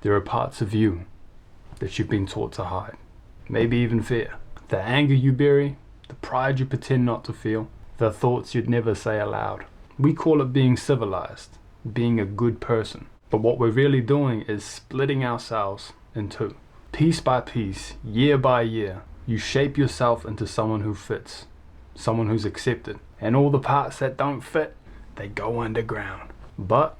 There are parts of you that you've been taught to hide, maybe even fear. The anger you bury, the pride you pretend not to feel, the thoughts you'd never say aloud. We call it being civilized, being a good person. But what we're really doing is splitting ourselves in two. Piece by piece, year by year, you shape yourself into someone who fits, someone who's accepted. And all the parts that don't fit, they go underground. But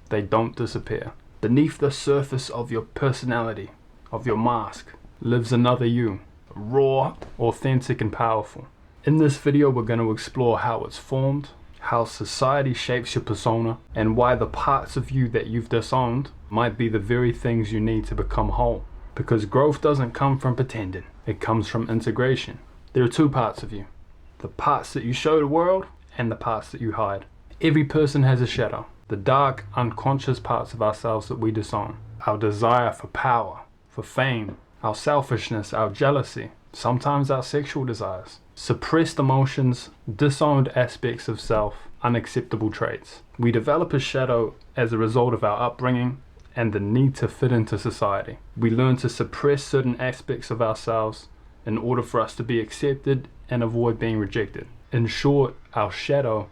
they don't disappear. Beneath the surface of your personality, of your mask, lives another you, raw, authentic, and powerful. In this video, we're going to explore how it's formed, how society shapes your persona, and why the parts of you that you've disowned might be the very things you need to become whole. Because growth doesn't come from pretending, it comes from integration. There are two parts of you, the parts that you show the world and the parts that you hide. Every person has a shadow, the dark, unconscious parts of ourselves that we disown. Our desire for power, for fame, our selfishness, our jealousy, sometimes our sexual desires, suppressed emotions, disowned aspects of self, unacceptable traits. We develop a shadow as a result of our upbringing and the need to fit into society. We learn to suppress certain aspects of ourselves in order for us to be accepted and avoid being rejected. In short, our shadow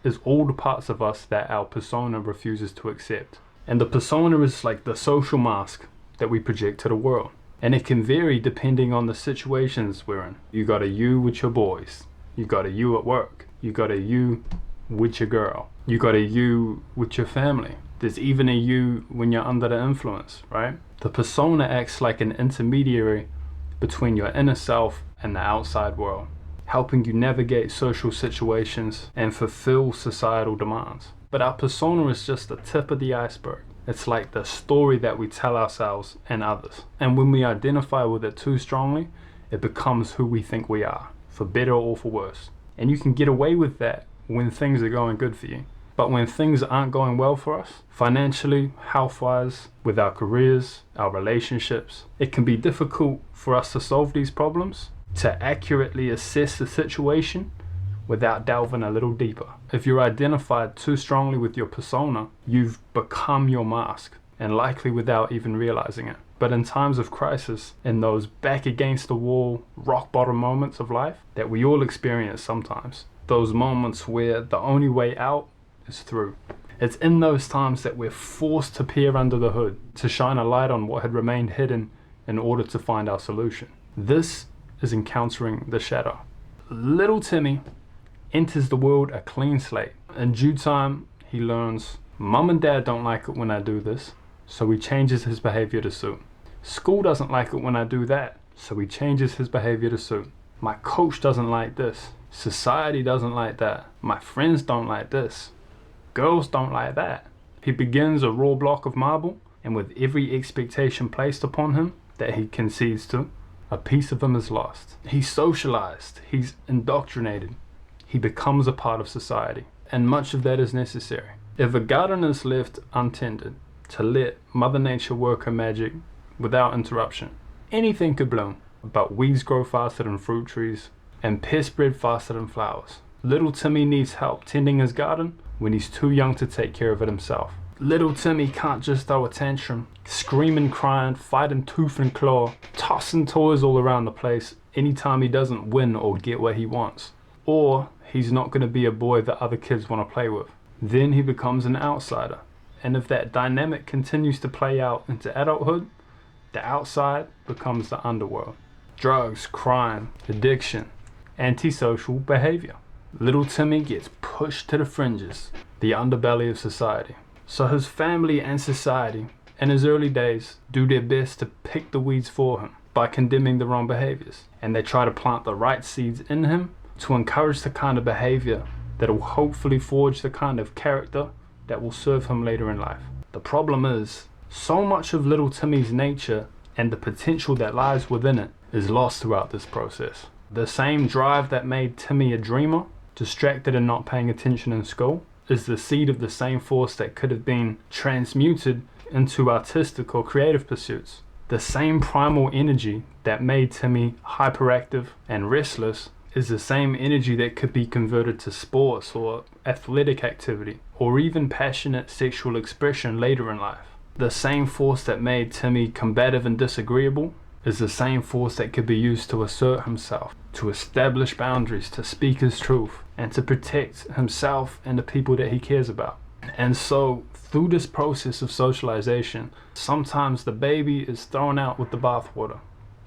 is all the parts of us that our persona refuses to accept. And the persona is like the social mask that we project to the world. And it can vary depending on the situations we're in. You got a you with your boys. You got a you at work. You got a you with your girl. You got a you with your family. There's even a you when you're under the influence, right? The persona acts like an intermediary between your inner self and the outside world, helping you navigate social situations and fulfill societal demands. But our persona is just the tip of the iceberg. It's like the story that we tell ourselves and others. And when we identify with it too strongly, it becomes who we think we are, for better or for worse. And you can get away with that when things are going good for you. But when things aren't going well for us, financially, health-wise, with our careers, our relationships, it can be difficult for us to solve these problems, to accurately assess the situation without delving a little deeper. If you're identified too strongly with your persona, you've become your mask, and likely without even realizing it. But in times of crisis, in those back against the wall, rock bottom moments of life that we all experience sometimes, those moments where the only way out is through. It's in those times that we're forced to peer under the hood, to shine a light on what had remained hidden in order to find our solution. This is encountering the shadow. Little Timmy enters the world a clean slate. In due time, he learns, Mum and Dad don't like it when I do this, so he changes his behavior to suit. School doesn't like it when I do that, so he changes his behavior to suit. My coach doesn't like this. Society doesn't like that. My friends don't like this. Girls don't like that. He begins a raw block of marble, and with every expectation placed upon him that he concedes to, a piece of him is lost. He's socialized, he's indoctrinated, he becomes a part of society, and much of that is necessary. If a garden is left untended, to let Mother Nature work her magic without interruption, anything could bloom, but weeds grow faster than fruit trees, and pests spread faster than flowers. Little Timmy needs help tending his garden when he's too young to take care of it himself. Little Timmy can't just throw a tantrum, screaming, crying, fighting tooth and claw, tossing toys all around the place anytime he doesn't win or get what he wants. Or he's not going to be a boy that other kids want to play with. Then he becomes an outsider. And if that dynamic continues to play out into adulthood, the outside becomes the underworld. Drugs, crime, addiction, antisocial behavior. Little Timmy gets pushed to the fringes, the underbelly of society. So his family and society, in his early days, do their best to pick the weeds for him by condemning the wrong behaviors. And they try to plant the right seeds in him to encourage the kind of behavior that will hopefully forge the kind of character that will serve him later in life. The problem is, so much of little Timmy's nature and the potential that lies within it is lost throughout this process. The same drive that made Timmy a dreamer, distracted and not paying attention in school, is the seed of the same force that could have been transmuted into artistic or creative pursuits. The same primal energy that made Timmy hyperactive and restless is the same energy that could be converted to sports or athletic activity, or even passionate sexual expression later in life. The same force that made Timmy combative and disagreeable is the same force that could be used to assert himself, to establish boundaries, to speak his truth, and to protect himself and the people that he cares about. And so through this process of socialization, sometimes the baby is thrown out with the bathwater,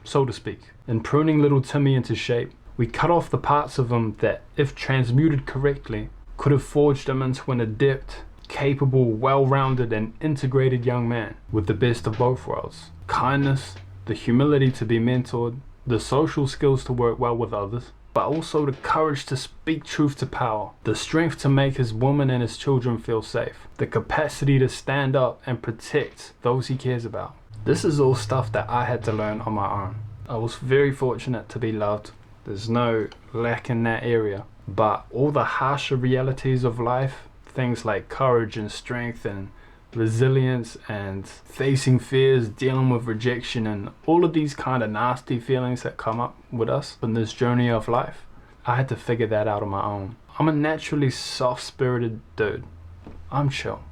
so to speak. In pruning little Timmy into shape, we cut off the parts of him that, if transmuted correctly, could have forged him into an adept, capable, well-rounded and integrated young man with the best of both worlds. Kindness, the humility to be mentored, the social skills to work well with others, but also the courage to speak truth to power, the strength to make his woman and his children feel safe, the capacity to stand up and protect those he cares about. This is all stuff that I had to learn on my own. I was very fortunate to be loved. There's no lack in that area. But all the harsher realities of life, things like courage and strength and resilience and facing fears, dealing with rejection and all of these kind of nasty feelings that come up with us in this journey of life, I had to figure that out on my own. I'm a naturally soft-spirited dude. I'm chill.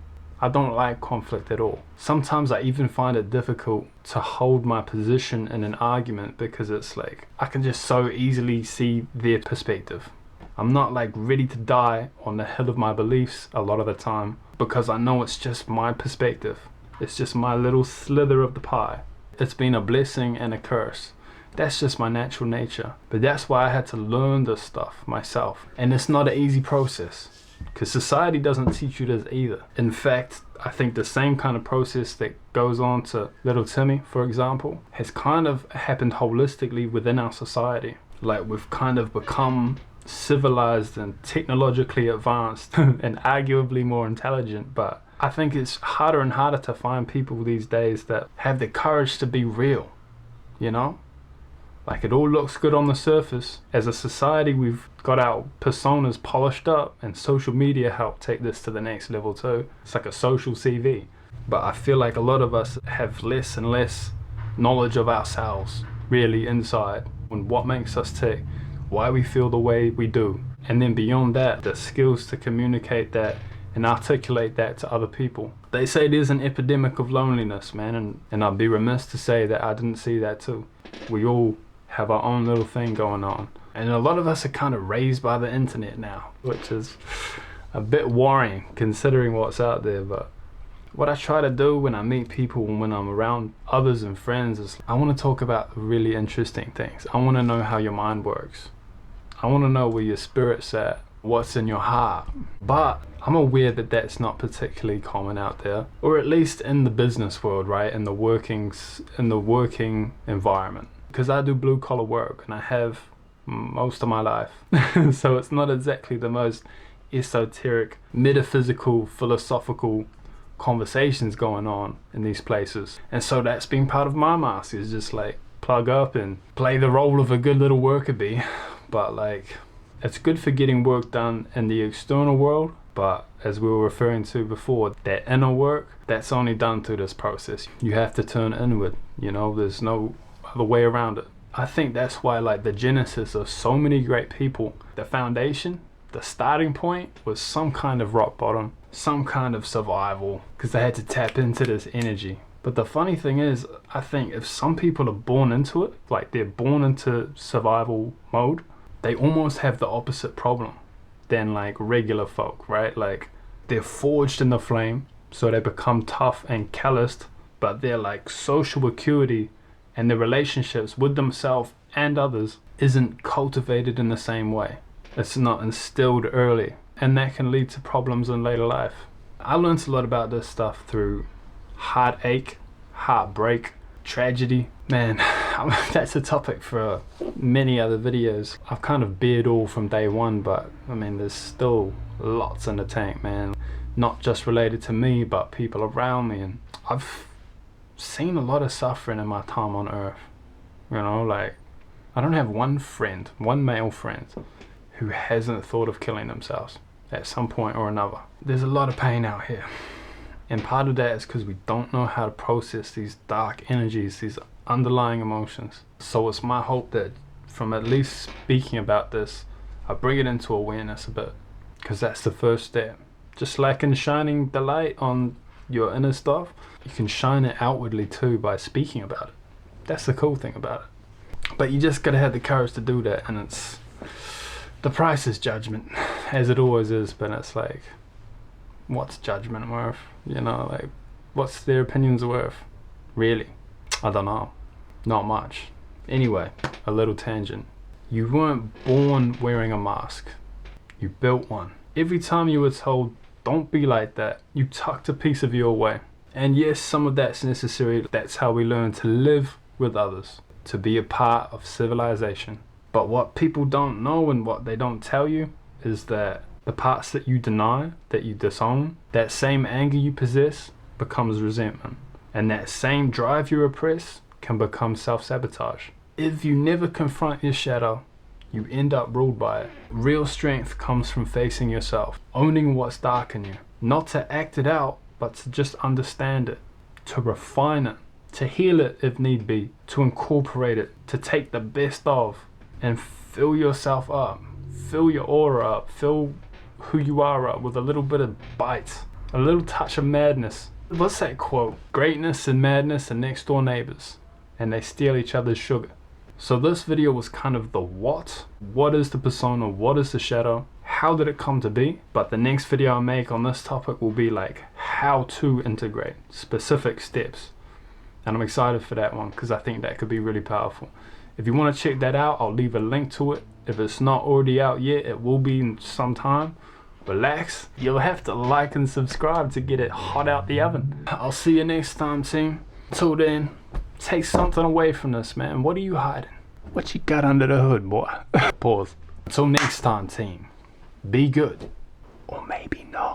I don't like conflict at all. Sometimes I even find it difficult to hold my position in an argument because it's like I can just so easily see their perspective. I'm not like ready to die on the hill of my beliefs a lot of the time because I know it's just my perspective. It's just my little slither of the pie. It's been a blessing and a curse. That's just my natural nature. But that's why I had to learn this stuff myself. And it's not an easy process because society doesn't teach you this either. In fact, I think the same kind of process that goes on to little Timmy, for example, has kind of happened holistically within our society. Like we've kind of become civilized and technologically advanced and arguably more intelligent, but I think it's harder and harder to find people these days that have the courage to be real, you know? Like it all looks good on the surface. As a society, we've got our personas polished up, and social media help take this to the next level too. It's like a social CV. But I feel like a lot of us have less and less knowledge of ourselves really inside and what makes us tick, why we feel the way we do, and then beyond that, the skills to communicate that and articulate that to other people. They say there's an epidemic of loneliness, man, and I'd be remiss to say that I didn't see that too. We all have our own little thing going on, and a lot of us are kind of raised by the internet now, which is a bit worrying considering what's out there. But what I try to do when I meet people and when I'm around others and friends is I want to talk about really interesting things. I want to know how your mind works. I want to know where your spirit's at, what's in your heart. But I'm aware that that's not particularly common out there, or at least in the business world, right? In the working environment. Because I do blue collar work and I have most of my life. So it's not exactly the most esoteric, metaphysical, philosophical conversations going on in these places. And so that's been part of my mask, is just like plug up and play the role of a good little worker bee. But like, it's good for getting work done in the external world, but as we were referring to before, that inner work, that's only done through this process. You have to turn inward, you know, there's no other way around it. I think that's why like the genesis of so many great people, the foundation, the starting point was some kind of rock bottom, some kind of survival, because they had to tap into this energy. But the funny thing is, I think if some people are born into it, like they're born into survival mode, they almost have the opposite problem than like regular folk, right? Like they're forged in the flame, so they become tough and calloused, but their like social acuity and their relationships with themselves and others isn't cultivated in the same way. It's not instilled early, and that can lead to problems in later life. I learned a lot about this stuff through heartache, heartbreak, tragedy. Man, that's a topic for many other videos. I've kind of bared all from day one, but I mean, there's still lots in the tank, man. Not just related to me, but people around me. And I've seen a lot of suffering in my time on Earth. You know, like, I don't have one friend, one male friend, who hasn't thought of killing themselves at some point or another. There's a lot of pain out here. And part of that is because we don't know how to process these dark energies, these underlying emotions. So it's my hope that from at least speaking about this, I bring it into awareness a bit, because that's the first step. Just like in shining the light on your inner stuff, you can shine it outwardly too by speaking about it. That's the cool thing about it. But you just gotta have the courage to do that, and the price is judgment, as it always is. But it's like, what's judgment worth? You know, like, what's their opinions worth? Really? I don't know. Not much. Anyway, a little tangent. You weren't born wearing a mask. You built one. Every time you were told, don't be like that, you tucked a piece of you away. And yes, some of that's necessary. That's how we learn to live with others, to be a part of civilization. But what people don't know and what they don't tell you is that the parts that you deny, that you disown, that same anger you possess becomes resentment. And that same drive you repress can become self-sabotage. If you never confront your shadow, you end up ruled by it. Real strength comes from facing yourself, owning what's dark in you. Not to act it out, but to just understand it, to refine it, to heal it if need be, to incorporate it, to take the best of, and fill yourself up, fill your aura up, fill who you are up with a little bit of bite, a little touch of madness. What's that quote? Greatness and madness are next door neighbors, and they steal each other's sugar. So this video was kind of the what. What is the persona? What is the shadow? How did it come to be? But the next video I make on this topic will be like how to integrate, specific steps. And I'm excited for that one because I think that could be really powerful. If you want to check that out, I'll leave a link to it. If it's not already out yet, it will be in some time. Relax. You'll have to like and subscribe to get it hot out the oven. I'll see you next time, team. Till then, take something away from this, man. What are you hiding? What you got under the hood, boy? Pause. Until next time, team. Be good. Or maybe not.